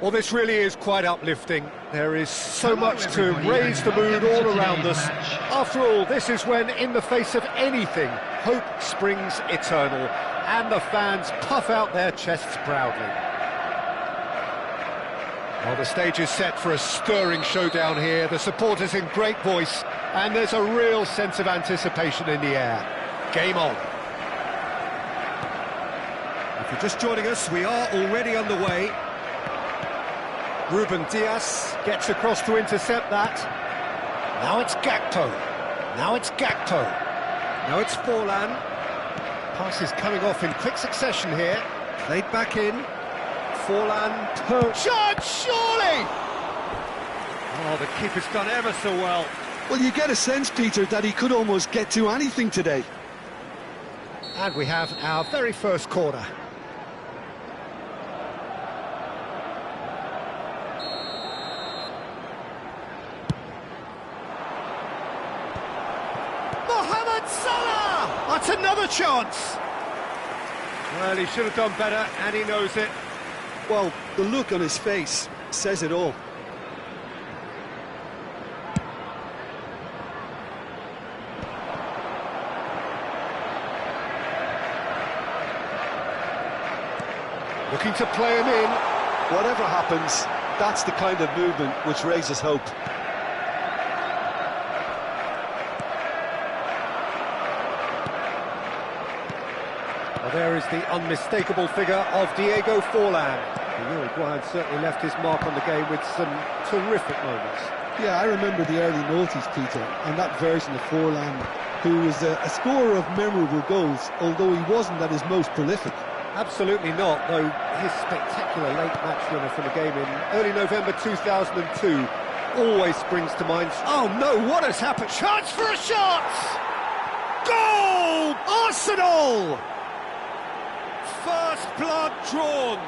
Well, this really is quite uplifting. There is so much to raise the mood all around us. After all, this is when, in the face of anything, hope springs eternal, and the fans puff out their chests proudly. Well, the stage is set for a stirring showdown here. The supporters in great voice, and there's a real sense of anticipation in the air. Game on. If you're just joining us, we are already underway. Ruben Dias gets across to intercept that. Now it's Gakpo. Now it's Gakpo. Now it's Forlan. Pass is coming off in quick succession here. Played back in. Forlan. Shot, surely! Oh, the keeper's done ever so well. Well, you get a sense, Peter, that he could almost get to anything today. And we have our very first corner. That's another chance! Well, he should have done better, and he knows it. Well, the look on his face says it all. Looking to play him in. Whatever happens, that's the kind of movement which raises hope. Well, there is the unmistakable figure of Diego Forlan. The Uruguayan certainly left his mark on the game with some terrific moments. Yeah, I remember the early noughties, Peter, and that version of Forlan, who was a scorer of memorable goals, although he wasn't at his most prolific. Absolutely not, though his spectacular late match winner from the game in early November 2002 always springs to mind. Oh no, what has happened? Chance for a shot! Goal! Arsenal! First blood drawn.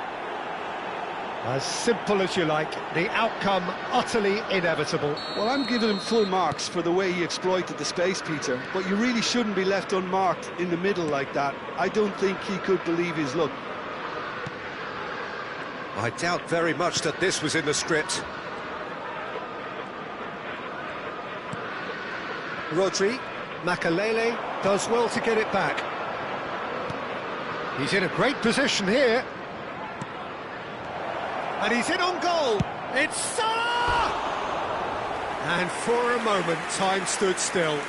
As simple as you like, the outcome utterly inevitable. Well, I'm giving him full marks for the way he exploited the space, Peter, but you really shouldn't be left unmarked in the middle like that. I don't think he could believe his luck. I doubt very much that this was in the script. Rodri, Makalele does well to get it back. He's in a great position here. And he's in on goal. It's Salah! And for a moment, time stood still.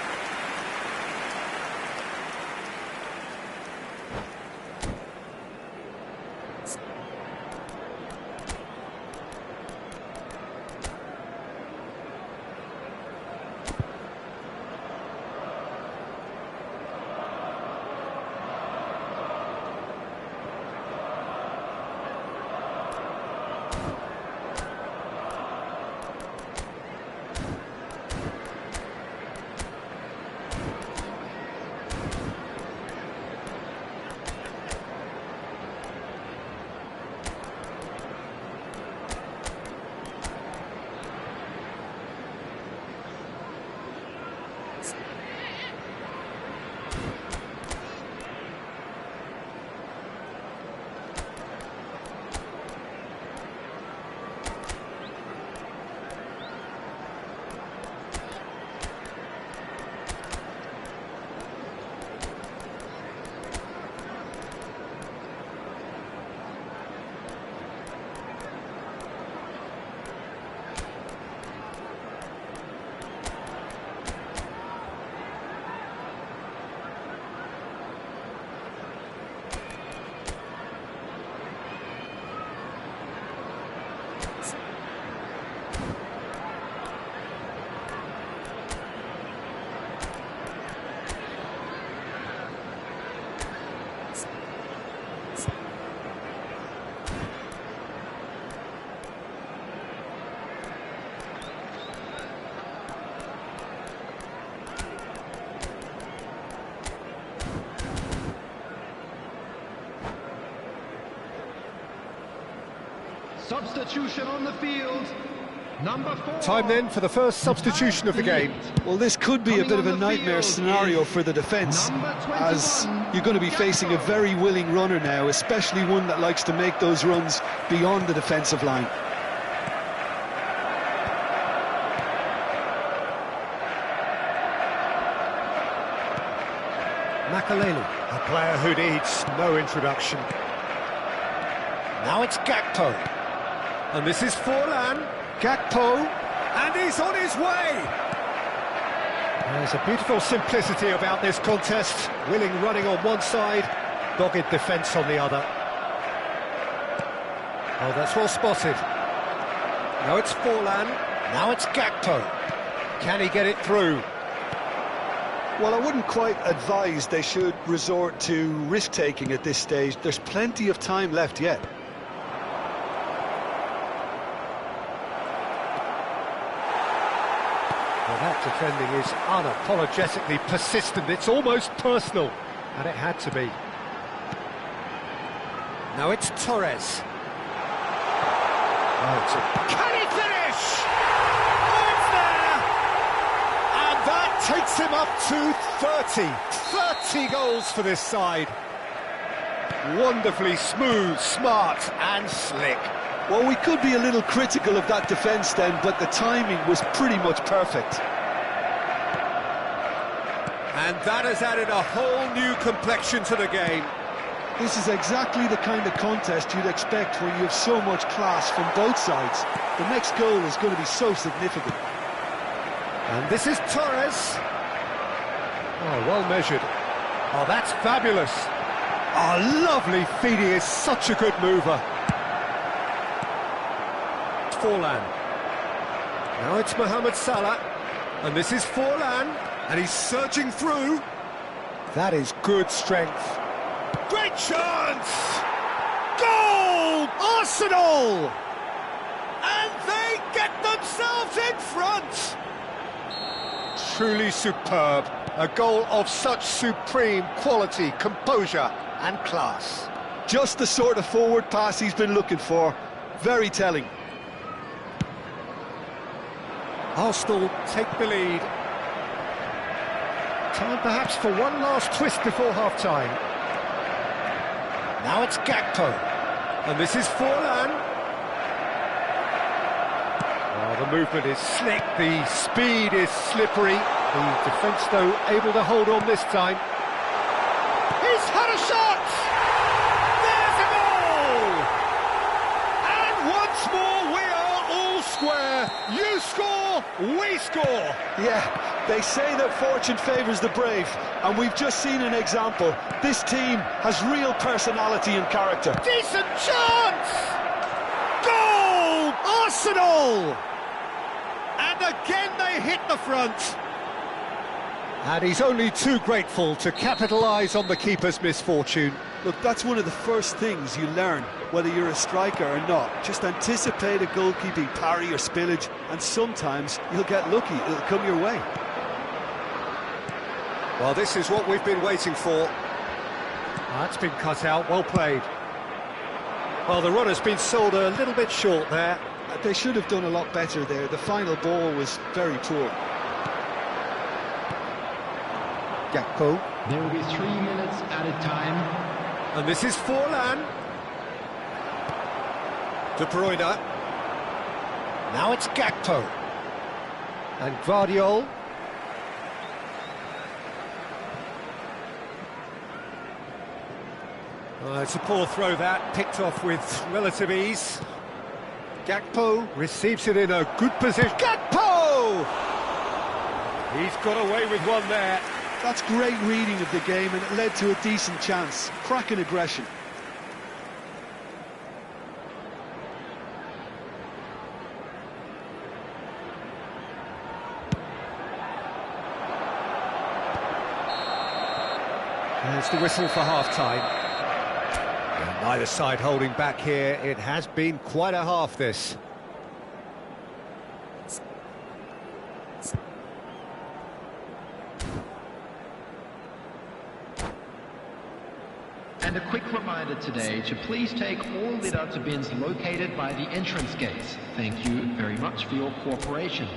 Substitution on the field. Number 4. Time then for the first substitution of the game. Well, this could be a bit of a nightmare scenario for the defence, as you're going to be facing a very willing runner now, especially one that likes to make those runs beyond the defensive line. Makalelu, a player who needs no introduction. Now it's Gakpo. And this is Forlan. Gakpo. And he's on his way! There's a beautiful simplicity about this contest. Willing running on one side, dogged defence on the other. Oh, that's well spotted. Now it's Forlan. Now it's Gakpo. Can he get it through? Well, I wouldn't quite advise they should resort to risk-taking at this stage. There's plenty of time left yet. Well, that defending is unapologetically persistent. It's almost personal, and it had to be. Now it's Torres. Oh, can he finish? Oh, it's there! And that takes him up to 30 goals for this side. Wonderfully smooth, smart and slick. Well, we could be a little critical of that defence then, but the timing was pretty much perfect. And that has added a whole new complexion to the game. This is exactly the kind of contest you'd expect when you have so much class from both sides. The next goal is going to be so significant. And this is Torres. Oh, well measured. Oh, that's fabulous. Oh, lovely feed. He is such a good mover. Forlan. Now it's Mohamed Salah. And this is Forlan. And he's surging through. That is good strength. Great chance! Goal! Arsenal! And they get themselves in front! Truly superb. A goal of such supreme quality, composure and class. Just the sort of forward pass he's been looking for. Very telling. Arsenal take the lead. Time perhaps for one last twist before half-time. Now it's Gakpo. And this is Forlan. Oh, the movement is slick, the speed is slippery. The defence, though, able to hold on this time. He's had a shot! There's a goal! And once more we are all square. You score, we score. Yeah, they say that fortune favours the brave, and we've just seen an example. This team has real personality and character. Decent chance! Goal! Arsenal! And again they hit the front. And he's only too grateful to capitalise on the keeper's misfortune. Look, that's one of the first things you learn, whether you're a striker or not. Just anticipate a goalkeeping parry or spillage, and sometimes you'll get lucky, it'll come your way. Well, this is what we've been waiting for. That's been cut out, well played. Well, the run has been sold a little bit short there. They should have done a lot better there. The final ball was very poor. Gakpo. There will be 3 minutes at a time. And this is Forlan. De Bruyne. Now it's Gakpo. And Guardiol. It's a poor throw that, picked off with relative ease. Gakpo receives it in a good position. Gakpo! He's got away with one there. That's great reading of the game, and it led to a decent chance. Cracking aggression. There's the whistle for half-time. Neither side holding back here. It has been quite a half, this. And a quick reminder today to please take all litter to bins located by the entrance gates. Thank you very much for your cooperation.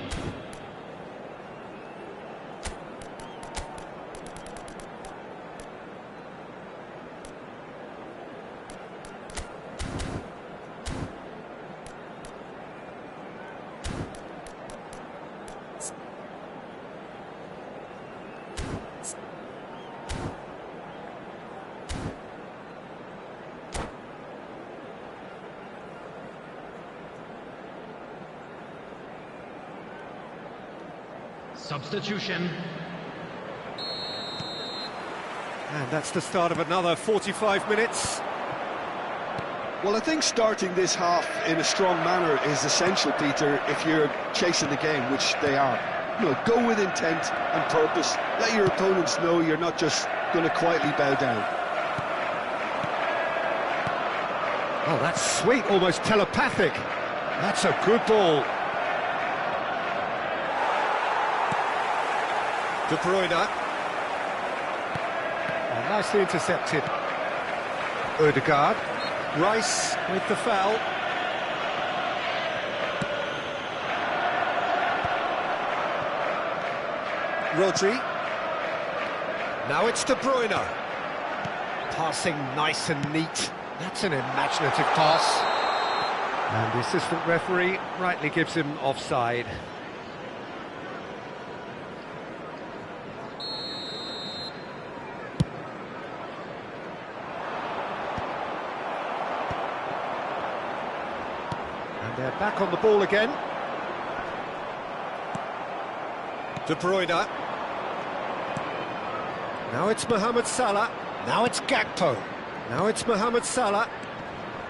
Substitution. And that's the start of another 45 minutes. Well, I think starting this half in a strong manner is essential, Peter, if you're chasing the game, which they are. You know, go with intent and purpose. Let your opponents know you're not just going to quietly bow down. Oh, that's sweet, almost telepathic. That's a good ball. De Bruyne. Oh, nicely intercepted. Odegaard. Rice with the foul. Rodri. Now it's De Bruyne. Passing nice and neat. That's an imaginative pass. And the assistant referee rightly gives him offside. And they're back on the ball again. De Bruyne. Now it's Mohamed Salah. Now it's Gakpo. Now it's Mohamed Salah.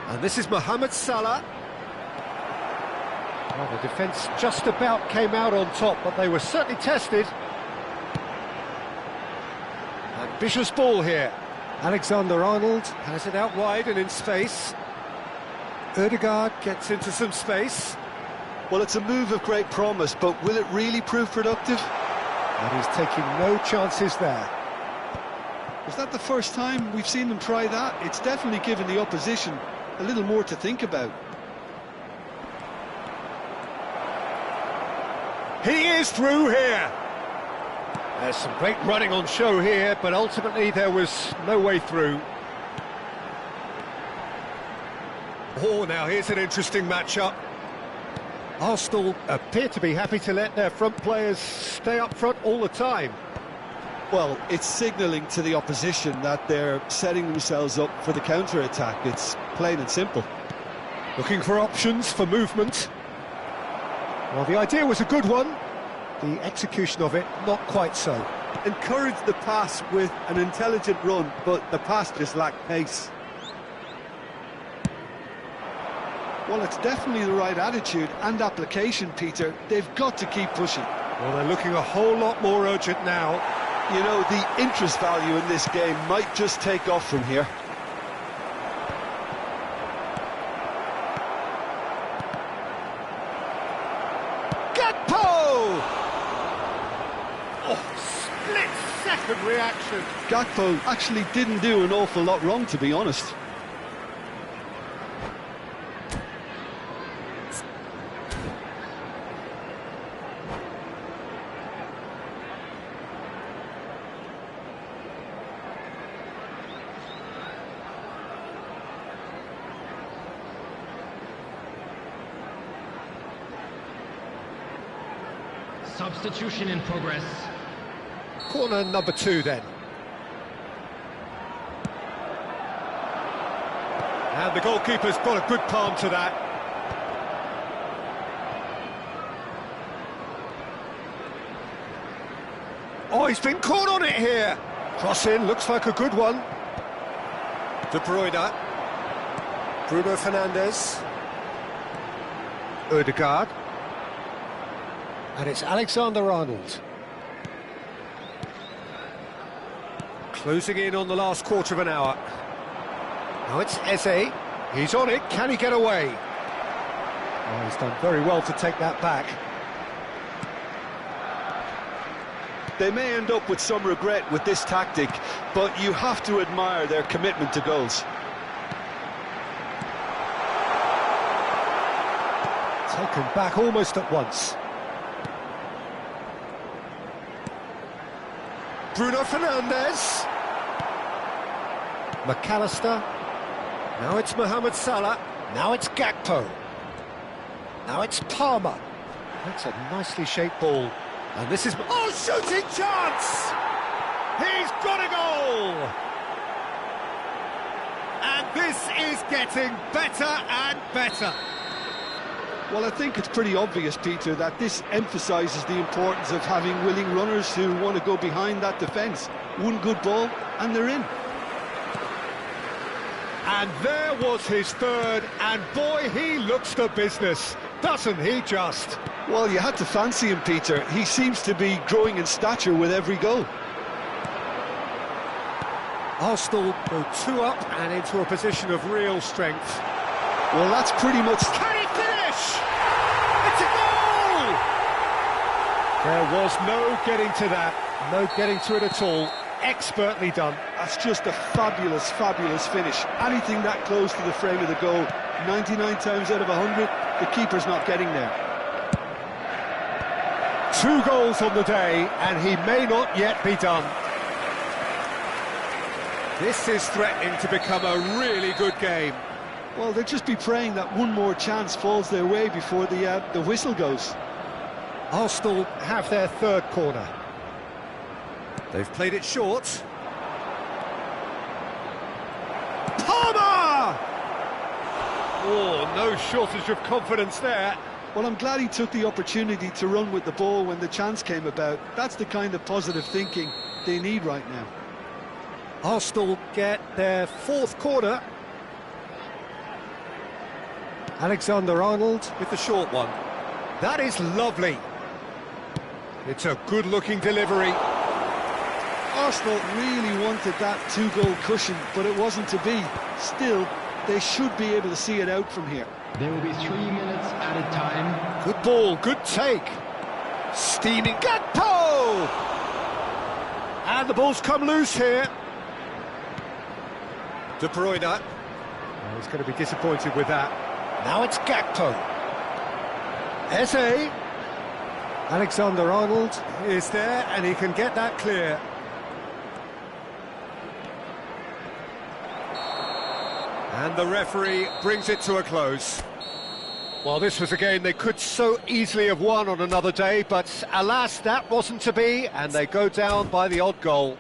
And this is Mohamed Salah. Well, the defence just about came out on top, but they were certainly tested. Ambitious ball here. Alexander-Arnold has it out wide and in space. Odegaard gets into some space. Well, it's a move of great promise, but will it really prove productive? And he's taking no chances there. Is that the first time we've seen them try that? It's definitely given the opposition a little more to think about. He is through here. There's some great running on show here, but ultimately there was no way through. Oh, now here's an interesting matchup. Arsenal appear to be happy to let their front players stay up front all the time. Well, it's signalling to the opposition that they're setting themselves up for the counter-attack. It's plain and simple. Looking for options for movement. Well, the idea was a good one. The execution of it, not quite so. Encourage the pass with an intelligent run, but the pass just lacked pace. Well, it's definitely the right attitude and application, Peter. They've got to keep pushing. Well, they're looking a whole lot more urgent now. You know, the interest value in this game might just take off from here. Gakpo! Oh, split-second reaction. Gakpo actually didn't do an awful lot wrong, to be honest. Substitution in progress. Corner number 2 then. And the goalkeeper's got a good palm to that. Oh, he's been caught on it here. Cross in, looks like a good one. De Bruyne. Bruno Fernandes. Odegaard. And it's Alexander-Arnold. Closing in on the last quarter of an hour. Now it's Eze. He's on it. Can he get away? Oh, he's done very well to take that back. They may end up with some regret with this tactic, but you have to admire their commitment to goals. Taken back almost at once. Bruno Fernandes. McAllister. Now it's Mohamed Salah. Now it's Gakpo. Now it's Palmer. That's a nicely shaped ball. And this is... Oh, shooting chance! He's got a goal! And this is getting better and better. Well, I think it's pretty obvious, Peter, that this emphasises the importance of having willing runners who want to go behind that defence. One good ball, and they're in. And there was his third, and boy, he looks the business, doesn't he just? Well, you had to fancy him, Peter. He seems to be growing in stature with every goal. Arsenal go 2 up and into a position of real strength. Well, that's pretty much... Can he finish? It's a goal! There was no getting to that, no getting to it at all. Expertly done. That's just a fabulous, fabulous finish. Anything that close to the frame of the goal, 99 times out of 100, the keeper's not getting there. 2 goals on the day, and he may not yet be done. This is threatening to become a really good game. Well, they'll just be praying that one more chance falls their way before the whistle goes. Arsenal have their third corner. They've played it short. Palmer! Oh, no shortage of confidence there. Well, I'm glad he took the opportunity to run with the ball when the chance came about. That's the kind of positive thinking they need right now. Arsenal get their fourth corner. Alexander-Arnold with the short one. That is lovely. It's a good-looking delivery. Arsenal really wanted that 2-goal cushion, but it wasn't to be. Still, they should be able to see it out from here. There will be 3 minutes added time. Good ball, good take. Steaming Gakpo! And the ball's come loose here. De Bruyne. Oh, he's going to be disappointed with that. Now it's Gakpo. Eze. Alexander-Arnold is there, and he can get that clear. And the referee brings it to a close. Well, this was a game they could so easily have won on another day, but alas, that wasn't to be, and they go down by the odd goal.